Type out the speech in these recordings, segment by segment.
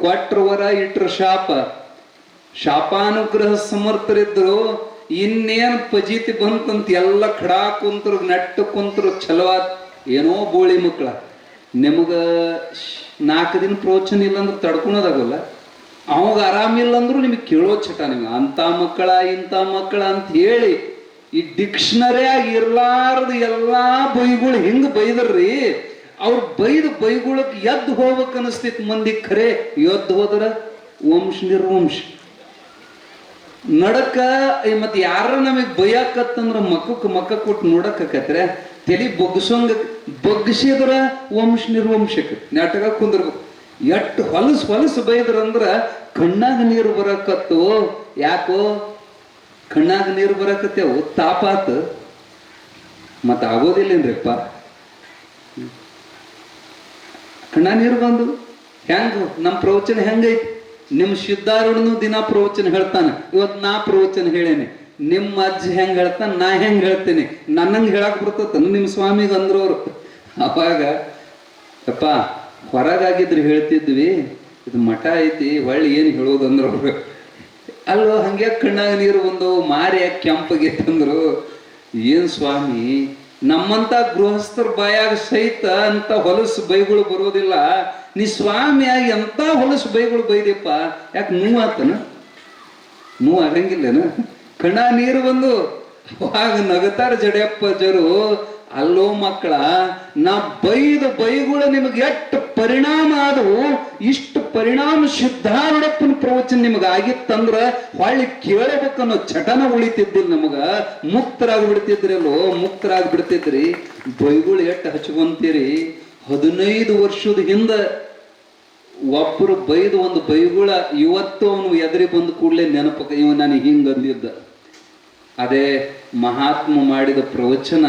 ಕೊಟ್ರ ವರ ಇಟ್ರ ಶಾಪ. ಶಾಪಾನುಗ್ರಹ ಸಮರ್ಥರಿದ್ರು. ಇನ್ನೇನ್ ಪಜೀತಿ ಬಂತಂತ ಎಲ್ಲ ಖಡಾ ಕುಂತರು, ನೆಟ್ಟು ಕುಂತರು, ಚಲವಾದ. ಏನೋ ಬೋಳಿ ಮಕ್ಕಳ, ನಿಮಗ 4 ದಿನ ಪ್ರವಚನ ಇಲ್ಲಂದ್ರೆ ತಡ್ಕೊಳೋದಾಗಲ್ಲ. ಅವಾಗ ಆರಾಮಿಲ್ಲ ಅಂದ್ರು ನಿಮಗೆ ಕೇಳೋ ಚಟ. ನಿಮ್ಗೆ ಅಂತ ಮಕ್ಕಳ ಇಂಥ ಮಕ್ಕಳ ಅಂತ ಹೇಳಿ ಈ ಡಿಕ್ಷನರಿಯಾಗಿ ಇರ್ಲಾರ್ದು ಎಲ್ಲಾ ಬೈಗಳು ಹಿಂಗ್ ಬೈದ್ರಿ. ಅವ್ರು ಬೈಗುಳಕ್ ಎದ್ದು ಹೋಗ್ಬೇಕು ಅನಿಸ್ತಿತ್ತು ಮಂದಿ. ಖರೆ ಎದ್ದು ಹೋದ್ರ ವಂಶ ನಿರ್ವಂಶ ನಡಕ. ಮತ್ತೆ ಯಾರ ನಮಗ್ ಬೈಯಾಕತ್ತಂದ್ರ ಮಕ್ಕ ಕೊಟ್ಟು ನೋಡಕತ್ರೆ ತಲೆ ಬಗ್ಸಿದ್ರ ವಂಶ ನಿರ್ವಂಶಕ್ಕೆ ನಾಟಕ ಕುಂದಿರ್ಬೇಕು. ಎಟ್ಟು ಹೊಲಸು ಬೈದ್ರಂದ್ರ ಕಣ್ಣಾಗ ನೀರು ಬರಕತ್ತು. ಯಾಕೋ ಕಣ್ಣಾಗ ನೀರು ಬರಕತ್ತೇವು, ತಾಪಾತ. ಮತ್ತ ಆಗೋದಿಲ್ಲೇನ್ರಿಪ್ಪ? ಕಣ್ಣ ನೀರು ಬಂದು ಹೆಂಗ ನಮ್ಮ ಪ್ರವಚನ ಹೆಂಗೈತಿ? ನಿಮ್ಮ ಸಿದ್ಧಾರೂಢನು ದಿನ ಪ್ರವಚನ ಹೇಳ್ತಾನೆ. ಇವತ್ತು ನಾ ಪ್ರವಚನ ಹೇಳೇನೆ. ನಿಮ್ಮ ಅಜ್ಜ ಹೆಂಗ್ ಹೇಳ್ತಾನೆ, ನಾ ಹೆಂಗ್ ಹೇಳ್ತೇನೆ. ನನ್ನಂಗೆ ಹೇಳಕ್ ಬರ್ತತ ನಿಮ್ಮ ಸ್ವಾಮಿಗೆ ಅಂದ್ರವ್ರು. ಅವಾಗ ಅಪ್ಪ ಹೊರಗಾಗಿದ್ರೆ ಹೇಳ್ತಿದ್ವಿ, ಇದು ಮಠ ಐತಿ ಹೊಳ್ಳಿ ಏನು ಹೇಳೋದಂದ್ರವ್ರು. ಅಲ್ಲೋ ಹಂಗೆ ಕಣ್ಣಾಗ ನೀರು ಬಂದು ಮಾರಿ ಯಾಕೆ ಕೆಂಪಗೈತಂದ್ರು. ಏನ್ ಸ್ವಾಮಿ, ನಮ್ಮಂತ ಗೃಹಸ್ಥರ ಬಾಯಾಗ ಸಹಿತ ಅಂತ ಹೊಲಸು ಬೈಗಳು ಬರೋದಿಲ್ಲ. ನೀ ಸ್ವಾಮಿಯಾಗಿ ಎಂತ ಹೊಲಸು ಬೈಗಳು ಬೈದಪ್ಪ, ಯಾಕೆ ನೋವಾತನ? ನೋವು ಆಗಂಗಿಲ್ಲನ? ಕಣ್ಣ ನೀರು ಬಂದು ಅವಾಗ ನಗತಾರ ಜಡೆಯಪ್ಪಜರು. ಅಲ್ಲೋ ಮಕ್ಕಳ, ನಾ ಬೈದ ಬೈಗಳು ನಿಮಗೆ ಎಷ್ಟು ಪರಿಣಾಮ ಆದವು. ಇಷ್ಟು ಪರಿಣಾಮ ಸಿದ್ಧಾರೂಢಪ್ಪನ ಪ್ರವಚನ ನಿಮಗ ಆಗಿತ್ತಂದ್ರ ಹೊಳ್ಳಿ ಕೇಳಬೇಕನ್ನೋ ಚಟನ ಉಳಿತಿದ್ದಿಲ್ಲ. ನಮಗ ಮುಕ್ತರಾಗಿ ಬಿಡ್ತಿದ್ರಲ್ಲೋ, ಮುಕ್ತರಾಗಿ ಬಿಡ್ತಿದ್ರಿ. ಬೈಗಳು ಎಷ್ಟು ಹಚ್ಕೊಂತೀರಿ. 15 ವರ್ಷದ ಹಿಂದ ಒಬ್ಬರು ಬೈದು ಒಂದು ಬೈಗುಳ ಇವತ್ತು ಅವನು ಎದುರಿ ಬಂದು ಕೂಡಲೇ ನೆನಪಕ್ಕ, ಇವ ನನಗೆ ಹಿಂಗ ಅಂದಿದ್ದ. ಅದೇ ಮಹಾತ್ಮ ಮಾಡಿದ ಪ್ರವಚನ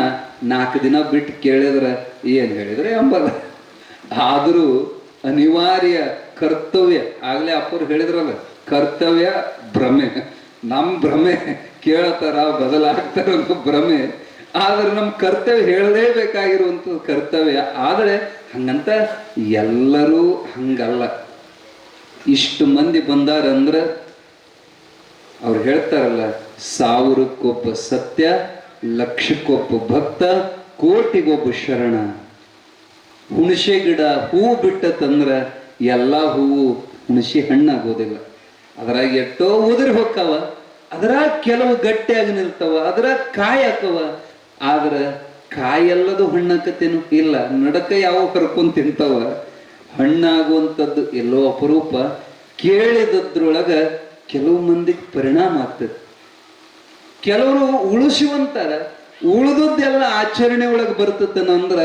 4 ದಿನ ಬಿಟ್ಟು ಕೇಳಿದ್ರೆ ಏನ್ ಹೇಳಿದ್ರೆ ಎಂಬಲ್ಲ. ಆದರೂ ಅನಿವಾರ್ಯ ಕರ್ತವ್ಯ. ಆಗ್ಲೇ ಅಪ್ಪರು ಹೇಳಿದ್ರಲ್ಲ, ಕರ್ತವ್ಯ ಭ್ರಮೆ. ನಮ್ ಭ್ರಮೆ ಕೇಳತಾರ ಬದಲಾಗ್ತಾರ ಅನ್ನೋ ಭ್ರಮೆ. ಆದ್ರೆ ನಮ್ ಕರ್ತವ್ಯ ಹೇಳಲೇಬೇಕಾಗಿರುವಂತ ಕರ್ತವ್ಯ. ಆದ್ರೆ ಹಂಗಂತ ಎಲ್ಲರೂ ಹಂಗಲ್ಲ. ಇಷ್ಟು ಮಂದಿ ಬಂದಾರಂದ್ರ ಅವ್ರು ಹೇಳ್ತಾರಲ್ಲ, 1000ಕ್ಕೊಬ್ಬ ಸತ್ಯ, 1,00,000ಕ್ಕೊಬ್ಬ ಭಕ್ತ, ಕೋಟಿಗೊಬ್ಬ ಶರಣ. ಹುಣಸೆ ಗಿಡ ಹೂವು ಬಿಟ್ಟತಂದ್ರ ಎಲ್ಲಾ ಹೂವು ಹುಣಸೆ ಹಣ್ಣಾಗೋದಿಲ್ಲ. ಅದ್ರಾಗ ಎಷ್ಟೋ ಉದುರಿ ಹೊಕ್ಕವ, ಅದ್ರಾಗ ಕೆಲವು ಗಟ್ಟಿಯಾಗಿ ನಿಲ್ತವ, ಅದ್ರಾಗ ಕಾಯಿ ಹಾಕವ. ಆದ್ರ ಕಾಯೆಲ್ಲದು ಹಣ್ಣಾಕತ್ತೇನು? ಇಲ್ಲ. ನಡಕ ಯಾವ ಕರ್ಕೊಂಡ್ ತಿಂತವ. ಹಣ್ಣಾಗುವಂಥದ್ದು ಎಲ್ಲೋ ಅಪರೂಪ. ಕೇಳಿದದ್ರೊಳಗ ಕೆಲವು ಮಂದಿಗೆ ಪರಿಣಾಮ ಆಗ್ತದೆ. ಕೆಲವರು ಉಳಿಸುವಂತಾರ, ಉಳಿದದ್ದೆಲ್ಲ ಆಚರಣೆ ಒಳಗೆ ಬರ್ತತನಂದ್ರ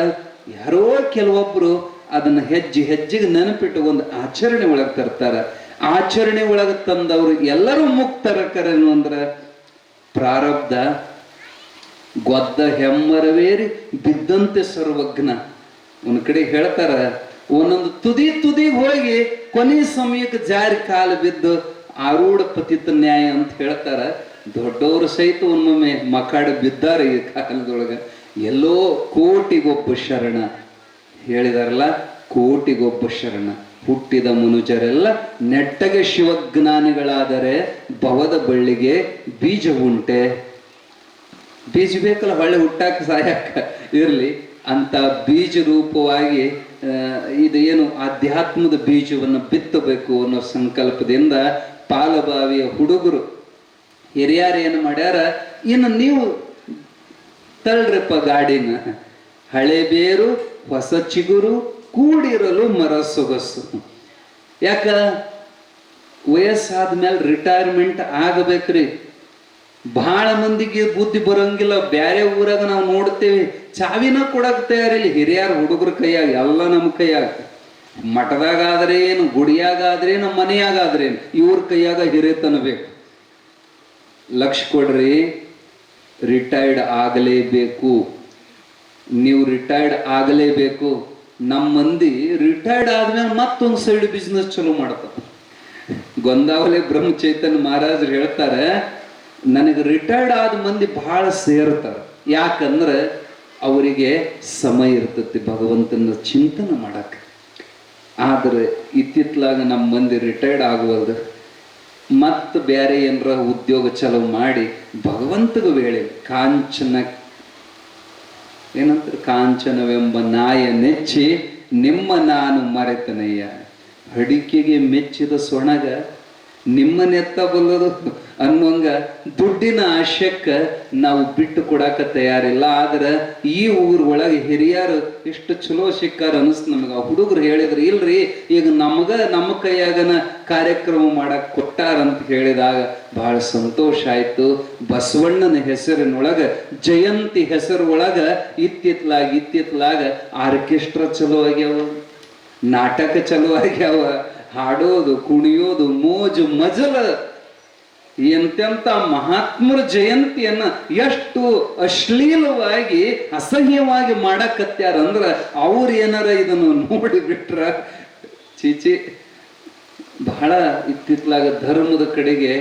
ಯಾರೋ ಕೆಲವೊಬ್ರು ಅದನ್ನ ಹೆಜ್ಜೆಗೆ ನೆನಪಿಟ್ಟು ಒಂದು ಆಚರಣೆ ಒಳಗೆ ತರ್ತಾರ. ಆಚರಣೆ ಒಳಗೆ ತಂದವರು ಎಲ್ಲರೂ ಮುಕ್ತರಕರೇನು ಅಂದ್ರ ಪ್ರಾರಬ್ಧ ಗೊದ್ದ ಹೆಮ್ಮರವೇರಿ ಬಿದ್ದಂತೆ ಸರ್ವಜ್ಞ. ಒಂದ್ ಕಡೆ ಹೇಳ್ತಾರ, ಒಂದೊಂದು ತುದಿಗೆ ಹೋಗಿ ಕೊನೆ ಸಮಯಕ್ಕೆ ಜಾರಿ ಕಾಲು ಬಿದ್ದು ಆರೂಢ ಪತಿತ ನ್ಯಾಯ ಅಂತ ಹೇಳ್ತಾರ. ದೊಡ್ಡವರು ಸಹಿತ ಒಮ್ಮೊಮ್ಮೆ ಮಕಾಡ ಬಿದ್ದಾರೆ ಈ ಕಾಲದೊಳಗ. ಎಲ್ಲೋ ಕೋಟಿಗೊಬ್ಬ ಶರಣ ಹೇಳಿದಾರಲ್ಲ, ಕೋಟಿಗೊಬ್ಬ ಶರಣ. ಹುಟ್ಟಿದ ಮನುಜರೆಲ್ಲ ನೆಟ್ಟಗೆ ಶಿವಜ್ಞಾನಿಗಳಾದರೆ ಭವದ ಬಳ್ಳಿಗೆ ಬೀಜ ಉಂಟೆ. ಬೀಜ ಬೇಕಲ್ಲ ಹೊಳ್ಳೆ ಹುಟ್ಟಾಕ ಸಹಾಯಕ ಇರ್ಲಿ ಅಂತ ಬೀಜ ರೂಪವಾಗಿ ಇದೇನು ಆಧ್ಯಾತ್ಮದ ಬೀಜವನ್ನು ಬಿತ್ತಬೇಕು ಅನ್ನೋ ಸಂಕಲ್ಪದಿಂದ ಪಾಲಬಾವಿಯ ಹುಡುಗರು ಹಿರಿಯರು ಏನು ಮಾಡ್ಯಾರ, ಇನ್ನು ನೀವು ತಳ್ಳ್ರಪ್ಪ ಗಾಡಿನ. ಹಳೆ ಬೇರು ಹೊಸ ಚಿಗುರು ಕೂಡಿರಲು ಮರ ಸೊಗಸು. ಯಾಕ ವಯಸ್ಸಾದ್ಮೇಲೆ ರಿಟೈರ್ಮೆಂಟ್ ಆಗಬೇಕ್ರಿ. ಬಹಳ ಮಂದಿಗೆ ಬುದ್ಧಿ ಬರಂಗಿಲ್ಲ. ಬ್ಯಾರೆ ಊರಾಗ ನಾವು ನೋಡ್ತೇವೆ, ಚಾವಿನ ಕೊಡಕ್ ತಯಾರಿಲ್ಲ. ಹಿರಿಯರ ಹುಡುಗರ ಕೈಯಾಗ ಎಲ್ಲ ನಮ್ಮ ಕೈಯಾಗ. ಮಠದಾಗಾದ್ರೇನು, ಗುಡಿಯಾಗಾದ್ರೇನು, ಮನೆಯಾಗಾದ್ರೇನು, ಇವ್ರ ಕೈಯಾಗ ಹಿರೇತನ ಬೇಕು. ಲಕ್ಷ ಕೊಡ್ರಿ, ರಿಟೈರ್ಡ್ ಆಗಲೇಬೇಕು. ನೀವು ರಿಟೈರ್ಡ್ ಆಗಲೇಬೇಕು. ನಮ್ಮ ಮಂದಿ ರಿಟೈರ್ಡ್ ಆದ್ಮೇಲೆ ಮತ್ತೊಂದು ಸೈಡ್ ಬಿಸ್ನೆಸ್ ಚಲೋ ಮಾಡ್ತಾರೆ. ಗೊಂದಾವಲೆ ಬ್ರಹ್ಮ ಚೈತನ್ಯ ಮಹಾರಾಜರು ಹೇಳ್ತಾರೆ, ನನಗೆ ರಿಟೈರ್ಡ್ ಆದ ಮಂದಿ ಬಹಳ ಸೇರ್ತಾರೆ. ಯಾಕಂದ್ರೆ ಅವರಿಗೆ ಸಮಯ ಇರ್ತತಿ ಭಗವಂತನ ಚಿಂತನೆ ಮಾಡಕ್ಕೆ. ಆದ್ರೆ ಇತ್ತಿತ್ಲಾಗ ನಮ್ಮ ಮಂದಿ ರಿಟೈರ್ಡ್ ಆಗುವಲ್ದು ಮತ್ತು ಬೇರೆ ಏನರ ಉದ್ಯೋಗ ಚಲೋ ಮಾಡಿ ಭಗವಂತಗ ವೇಳೆ ಕಾಂಚನ ಏನಂತಾರೆ, ಕಾಂಚನವೆಂಬ ನಾಯ ನೆಚ್ಚಿ ನಿಮ್ಮ ನಾನು ಮರೆತನಯ್ಯ. ಅಡಿಕೆಗೆ ಮೆಚ್ಚಿದ ಸೊಣಗ ನಿಮ್ಮನೆತ್ತ ಬಲ್ಲದು ಅನ್ನೋಂಗ ದುಡ್ಡಿನ ಆಶಕ್ಕ ನಾವು ಬಿಟ್ಟು ಕೊಡಾಕ ತಯಾರಿಲ್ಲ. ಆದ್ರೆ ಈ ಊರೊಳಗೆ ಹಿರಿಯರು ಎಷ್ಟು ಚಲೋ ಸಿಕ್ಕಾರ ಅನಿಸ್ತು ನಮಗೆ. ಆ ಹುಡುಗರು ಹೇಳಿದ್ರು, ಇಲ್ರಿ ಈಗ ನಮ್ಮ ಕೈಯಾಗನ ಕಾರ್ಯಕ್ರಮ ಮಾಡಕ್ ಕೊಟ್ಟಾರಂತ ಹೇಳಿದಾಗ ಬಹಳ ಸಂತೋಷ ಆಯ್ತು. ಬಸವಣ್ಣನ ಹೆಸರಿನೊಳಗ, ಜಯಂತಿ ಹೆಸರು ಒಳಗ ಇತ್ತಿತ್ಲಾಗ ಆರ್ಕೆಸ್ಟ್ರಾ ಚಲೋ ಆಗ್ಯಾವ, ನಾಟಕ ಚಲೋ ಆಗ್ಯಾವ, ಹಾಡೋದು ಕುಣಿಯೋದು ಮೋಜು ಮಜಲ. ಎಂತೆಂತ ಮಹಾತ್ಮರ ಜಯಂತಿಯನ್ನ ಎಷ್ಟು ಅಶ್ಲೀಲವಾಗಿ ಅಸಹ್ಯವಾಗಿ ಮಾಡಕತ್ಯಾರಂದ್ರ ಅವ್ರು ಏನಾರ ಇದನ್ನು ನೋಡಿ ಬಿಟ್ರ ಚೀಚಿ. ಬಹಳ ಇತ್ತಿತ್ಲಾಗ ಧರ್ಮದ ಕಡೆಗೆ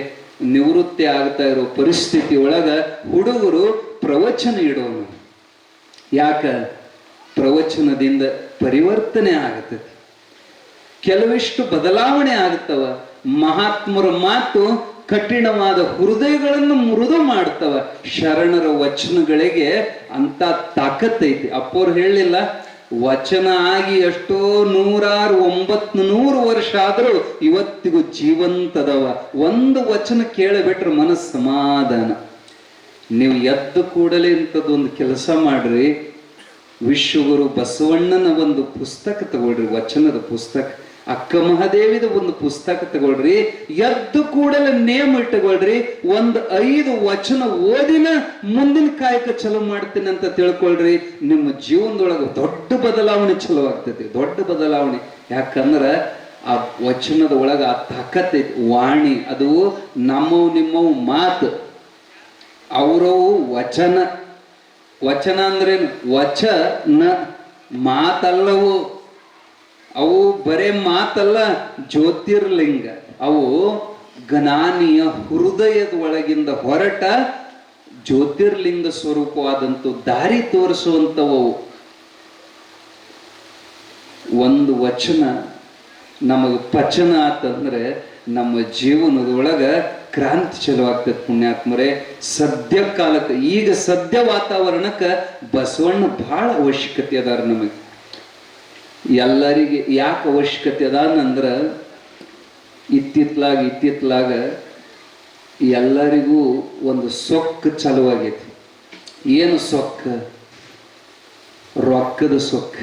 ನಿವೃತ್ತಿ ಆಗ್ತಾ ಇರೋ ಪರಿಸ್ಥಿತಿ ಒಳಗ ಹುಡುಗರು ಪ್ರವಚನ ಇಡೋನು. ಯಾಕ? ಪ್ರವಚನದಿಂದ ಪರಿವರ್ತನೆ ಆಗತದೆ, ಕೆಲವಿಷ್ಟು ಬದಲಾವಣೆ ಆಗುತ್ತವ. ಮಹಾತ್ಮರ ಮಾತು ಕಠಿಣವಾದ ಹೃದಯಗಳನ್ನು ಮೃದು ಮಾಡ್ತವ. ಶರಣರ ವಚನಗಳಿಗೆ ಅಂತ ತಾಕತ್ತೈತಿ. ಅಪ್ಪವ್ರು ಹೇಳಲಿಲ್ಲ, ವಚನ ಆಗಿ ಎಷ್ಟೋ 900 ವರ್ಷ ಆದರೂ ಇವತ್ತಿಗೂ ಜೀವಂತದವ. ಒಂದು ವಚನ ಕೇಳಬಿಟ್ರೆ ಮನಸ್ಸು ಸಮಾಧಾನ. ನೀವು ಎದ್ದು ಕೂಡಲೇ ಇಂಥದ್ದೊಂದು ಕೆಲಸ ಮಾಡ್ರಿ. ವಿಶ್ವಗುರು ಬಸವಣ್ಣನ ಒಂದು ಪುಸ್ತಕ ತಗೊಳ್ರಿ, ವಚನದ ಪುಸ್ತಕ. ಅಕ್ಕ ಮಹಾದೇವಿದ ಒಂದು ಪುಸ್ತಕ ತಗೊಳ್ರಿ. ಎದ್ದು ಕೂಡಲೇ ನೇಮ ಇಟ್ಟುಕೊಳ್ರಿ. ಒಂದು 5 ವಚನ ಓದಿನ ಮುಂದಿನ ಕಾಯಕ ಚಲೋ ಮಾಡ್ತೀನಿ ಅಂತ ತಿಳ್ಕೊಳ್ರಿ. ನಿಮ್ಮ ಜೀವನದೊಳಗೆ ದೊಡ್ಡ ಬದಲಾವಣೆ ಚಲೋ ಆಗ್ತೈತಿ, ದೊಡ್ಡ ಬದಲಾವಣೆ. ಯಾಕಂದ್ರ ಆ ವಚನದ ಒಳಗ ಆ ತಾಕತ್ತೈತಿ. ವಾಣಿ ಅದು ನಿಮ್ಮವು ಮಾತು, ಅವರವು ವಚನ. ವಚನ ಅಂದ್ರೇನು? ವಚನ ಮಾತಲ್ಲವು. ಅವು ಬರೇ ಮಾತಲ್ಲ, ಜ್ಯೋತಿರ್ಲಿಂಗ. ಅವು ಜ್ಞಾನಿಯ ಹೃದಯದ ಒಳಗಿಂದ ಹೊರಟ ಜ್ಯೋತಿರ್ಲಿಂಗ ಸ್ವರೂಪವಾದಂಥ ದಾರಿ ತೋರಿಸುವಂಥವು. ಒಂದು ವಚನ ನಮಗೆ ಪಚನ ಆತಂದ್ರೆ ನಮ್ಮ ಜೀವನದೊಳಗ ಕ್ರಾಂತಿ ಚಲೋ ಆಗ್ತದೆ. ಪುಣ್ಯಾತ್ಮರೇ, ಸದ್ಯ ಕಾಲಕ್ಕೆ, ಈಗ ಸದ್ಯ ವಾತಾವರಣಕ್ಕೆ ಬಸವಣ್ಣ ಬಹಳ ಅವಶ್ಯಕತೆ ಅದಾರ ನಮಗೆ. ಎಲ್ಲರಿಗೆ ಯಾಕೆ ಅವಶ್ಯಕತೆ ಅದಾನಂದ್ರ, ಇತ್ತಿತ್ಲಾಗ ಎಲ್ಲರಿಗೂ ಒಂದು ಸೊಕ್ಕು ಚಲುವಾಗೈತಿ. ಏನು ಸೊಕ್ಕ? ರೊಕ್ಕದ ಸೊಕ್ಕ.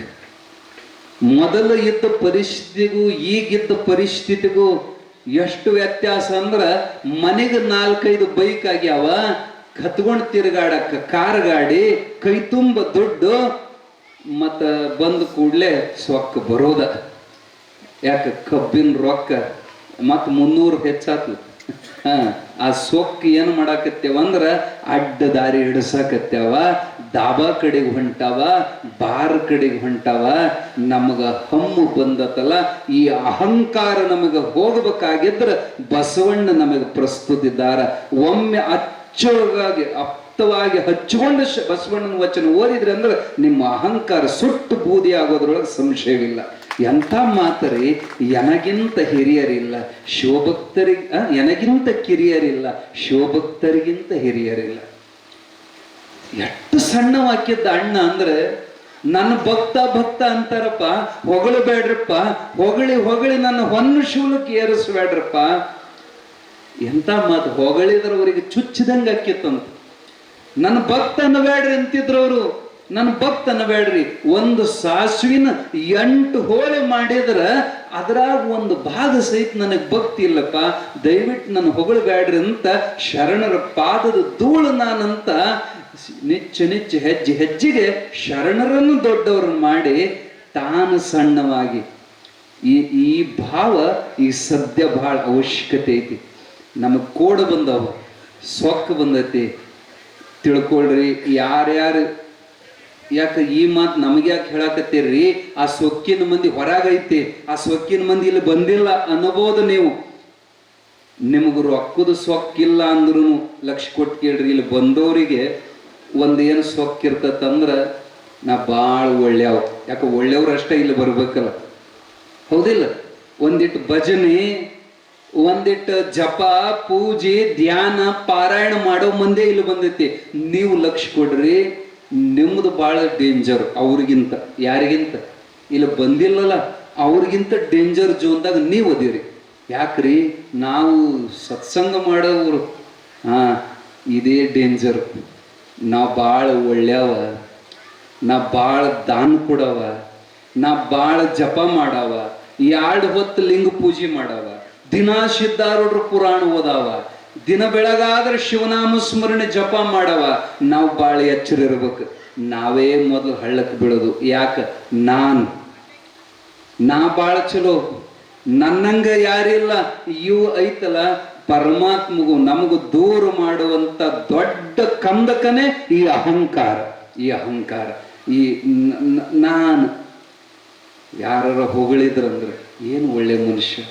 ಮೊದಲು ಇದ್ದ ಪರಿಸ್ಥಿತಿಗೂ ಈಗಿದ್ದ ಪರಿಸ್ಥಿತಿಗೂ ಎಷ್ಟು ವ್ಯತ್ಯಾಸ ಅಂದ್ರ, ಮನೆಗೆ 4-5 ಬೈಕ್ ಆಗ್ಯಾವ, ಕತ್ಕೊಂಡು ತಿರುಗಾಡಕ್ಕ ಕಾರ್ ಗಾಡಿ, ಕೈ ತುಂಬ ದುಡ್ಡು, ಮತ್ತ ಬಂದ ಕೂಡ್ಲೆ ಸೊಕ್ಕ ಬರೋದ. ಯಾಕ? ಕಬ್ಬಿನ ರೊಕ್ಕ ಮತ್ 300 ಹೆಚ್ಚಾತು. ಆ ಸೊಕ್ಕ ಏನು ಮಾಡಾಕತ್ತೇವ ಅಂದ್ರ ಅಡ್ಡ ದಾರಿ ಹಿಡಿಸಾಕತ್ತೇವ. ದಾಬಾ ಕಡೆಗೆ ಹೊಂಟಾವ, ಬಾರ್ ಕಡೆಗೆ ಹೊಂಟಾವ. ನಮಗ ಹಮ್ಮು ಬಂದತಲ್ಲ, ಈ ಅಹಂಕಾರ ನಮಗ ಹೋಗಬೇಕಾಗಿದ್ರ ಬಸವಣ್ಣ ನಮಗೆ ಪ್ರಸ್ತುತಿದ್ದಾರ. ಒಮ್ಮೆ ಅಚ್ಚೊಳಗಾಗಿ ಆಪ್ತವಾಗಿ ಹಚ್ಚಿಕೊಂಡು ಬಸವಣ್ಣನ ವಚನ ಓದಿದ್ರೆ ಅಂದ್ರೆ ನಿಮ್ಮ ಅಹಂಕಾರ ಸುಟ್ಟು ಬೂದಿ ಆಗೋದ್ರೊಳಗೆ ಸಂಶಯವಿಲ್ಲ. ಎಂಥ ಮಾತರಿ, ಎನಗಿಂತ ಹಿರಿಯರಿಲ್ಲ ಶಿವಭಕ್ತರಿಗೆ, ಎನಗಿಂತ ಕಿರಿಯರಿಲ್ಲ ಶಿವಭಕ್ತರಿಗಿಂತ ಹಿರಿಯರಿಲ್ಲ. ಎಷ್ಟು ಸಣ್ಣ ವಾಕ್ಯದ ಅಣ್ಣ ಅಂದ್ರೆ, ನನ್ನ ಭಕ್ತ ಅಂತಾರಪ್ಪ, ಹೊಗಳಬೇಡ್ರಪ್ಪ, ಹೊಗಳಿ ನನ್ನ ಹೊನ್ನು ಶೂಲಕ್ಕೆ ಏರಿಸ್ಬೇಡ್ರಪ್ಪ. ಎಂಥ ಮಾತು! ಹೊಗಳಿದ್ರವರಿಗೆ ಚುಚ್ಚಿದಂಗೆ ಆಕ್ಕಿತ್ತಂತ. ನನ್ನ ಭಕ್ತ ಅನ್ನಬೇಡ್ರಿ ಅಂತಿದ್ರು ಅವರು. ನನ್ನ ಭಕ್ತ ಅನ್ನಬೇಡ್ರಿ. ಒಂದು ಸಾಸುವಿನ 8 ಹೋಳೆ ಮಾಡಿದ್ರ ಅದ್ರಾಗ ಒಂದು ಭಾಗ ಸಹಿತ ನನಗೆ ಭಕ್ತಿ ಇಲ್ಲಪ್ಪ, ದಯವಿಟ್ಟು ನನ್ನ ಹೊಗಳಬೇಡ್ರಿ ಅಂತ ಶರಣರ ಪಾದದ ಧೂಳು ನಾನಂತ ನಿಚ್ಚ ಹೆಜ್ಜೆಗೆ ಶರಣರನ್ನು ದೊಡ್ಡವರನ್ನು ಮಾಡಿ ತಾನು ಸಣ್ಣವಾಗಿ. ಈ ಭಾವ ಈ ಸದ್ಯ ಬಹಳ ಅವಶ್ಯಕತೆ ಐತಿ. ನಮಗ್ ಕೋಡ ಬಂದವ, ಸೊಕ್ಕ ಬಂದೈತಿ. ತಿಳ್ಕೊಳ್ರಿ ಯಾರ್ಯಾರು. ಯಾಕೆ ಈ ಮಾತು ನಮಗೆ ಯಾಕೆ ಹೇಳಾಕತ್ತೀರ್ರಿ? ಆ ಸೊಕ್ಕಿನ ಮಂದಿ ಹೊರಗೈತಿ, ಆ ಸೊಕ್ಕಿನ ಮಂದಿ ಇಲ್ಲಿ ಬಂದಿಲ್ಲ ಅನ್ನಬಹುದು ನೀವು. ನಿಮಗ ರೊಕ್ಕದ ಸೊಕ್ಕಿಲ್ಲ ಅಂದ್ರೂ ಲಕ್ಷ ಕೊಟ್ಟು ಕೇಳ್ರಿ. ಇಲ್ಲಿ ಬಂದವರಿಗೆ ಒಂದು ಏನು ಸೊಕ್ಕಿರ್ತದಂದ್ರ ನಾ ಭಾಳ ಒಳ್ಳೆಯವ. ಯಾಕೆ? ಒಳ್ಳೆಯವ್ರು ಅಷ್ಟೇ ಇಲ್ಲಿ ಬರ್ಬೇಕಲ್ಲ. ಹೌದಿಲ್ಲ? ಒಂದಿಟ್ಟು ಭಜನೆ, ಒಂದಿಟ್ಟು ಜಪ, ಪೂಜೆ, ಧ್ಯಾನ, ಪಾರಾಯಣ ಮಾಡೋ ಮಂದೇ ಇಲ್ಲಿ ಬಂದೈತಿ. ನೀವು ಲಕ್ಷ ಕೊಡ್ರಿ, ನಿಮ್ದು ಬಹಳ ಡೇಂಜರ್ ಅವ್ರಿಗಿಂತ. ಯಾರಿಗಿಂತ? ಇಲ್ಲಿ ಬಂದಿಲ್ಲಲ್ಲ ಅವ್ರಿಗಿಂತ ಡೇಂಜರ್ ಜೋನ್ದಾಗ ನೀವು ಅದಿರಿ. ಯಾಕ್ರಿ? ನಾವು ಸತ್ಸಂಗ ಮಾಡೋರು, ಇದೇ ಡೇಂಜರ್. ನಾವು ಭಾಳ ಒಳ್ಳೆಯವ, ನಾ ಭಾಳ ದಾನ ಕೊಡವ, ನಾ ಭಾಳ ಜಪ ಮಾಡವ, 2 ಹೊತ್ತು ಲಿಂಗ ಪೂಜೆ ಮಾಡವ, ದಿನ ಸಿದ್ಧಾರೂಢರು ಪುರಾಣ ಓದಾವ, ದಿನ ಬೆಳಗಾದ್ರೆ ಶಿವನಾಮ ಸ್ಮರಣೆ ಜಪ ಮಾಡವ. ನಾವು ಭಾಳ ಎಚ್ಚರ ಇರ್ಬೇಕು. ನಾವೇ ಮೊದಲು ಹಳ್ಳಕ್ಕೆ ಬೀಳೋದು. ಯಾಕ? ನಾ ಭಾಳ ಚಲೋ, ನನ್ನಂಗ ಯಾರಿಲ್ಲ, ಇವು ಐತಲ್ಲ ಪರಮಾತ್ಮಗೂ ನಮಗೂ ದೂರ ಮಾಡುವಂತ ದೊಡ್ಡ ಕಂದಕನೇ ಈ ಅಹಂಕಾರ. ಈ ನಾನು ಯಾರ ಹೊಗಳಿದ್ರಂದ್ರೆ ಏನು ಒಳ್ಳೆ ಮನುಷ್ಯ,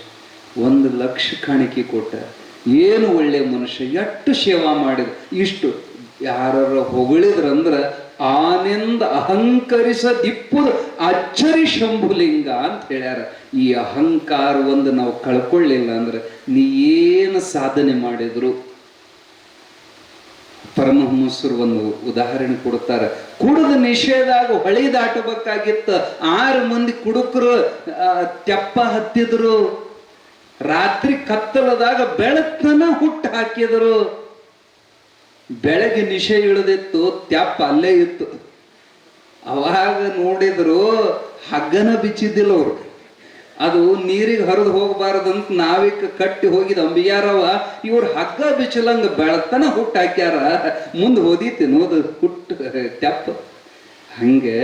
1 ಲಕ್ಷ ಕಾಣಿಕೆ ಕೊಟ್ಟ, ಏನು ಒಳ್ಳೆ ಮನುಷ್ಯ, ಎಷ್ಟು ಸೇವಾ ಮಾಡಿದ, ಇಷ್ಟು ಯಾರ ಹೊಗಳಿದ್ರಂದ್ರ ಆನೆಂದ ಅಹಂಕರಿಸದಿಪ್ಪುದು ಅಚ್ಚರಿ ಶಂಭುಲಿಂಗ ಅಂತ ಹೇಳ್ಯಾರ. ಈ ಅಹಂಕಾರ ಒಂದು ನಾವು ಕಳ್ಕೊಳ್ಳಿಲ್ಲ ಅಂದ್ರೆ ನೀ ಏನು ಸಾಧನೆ ಮಾಡಿದ್ರು. ಪರಮಹಂಸರು ಒಂದು ಉದಾಹರಣೆ ಕೊಡ್ತಾರೆ. ಕುಡಿದ ನಿಷೇಧಾಗ ಹೊಳಿ ದಾಟಬೇಕಾಗಿತ್ತ, 6 ಮಂದಿ ಕುಡುಕರು ತೆಪ್ಪ ಹತ್ತಿದ್ರು, ರಾತ್ರಿ ಕತ್ತಲದಾಗ ಬೆಳಕನ್ನ ಹುಟ್ಟು ಹಾಕಿದರು. ಬೆಳಗ್ಗೆ ನಿಷೇಧ ಇಳಿದಿತ್ತು, ತೆಪ್ಪ ಅಲ್ಲೇ ಇತ್ತು. ಅವಾಗ ನೋಡಿದ್ರು ಹಗ್ಗನ ಬಿಚ್ಚಿದ್ದಿಲ್ಲ ಅವರು. ಅದು ನೀರಿಗೆ ಹರಿದು ಹೋಗಬಾರದಂತ ನಾವಿಕ ಕಟ್ಟಿ ಹೋಗಿದ ಅಂಬಿಯಾರವ. ಇವ್ರು ಹಗ್ಗ ಬಿಚ್ಚಲಂಗ ಬೆಳತನ ಹುಟ್ಟು ಹಾಕ್ಯಾರ. ಮುಂದೆ ಓದಿತ್ತೇನೋದು ಹುಟ್ಟು ತೆಪ್ಪ. ಹಂಗೆ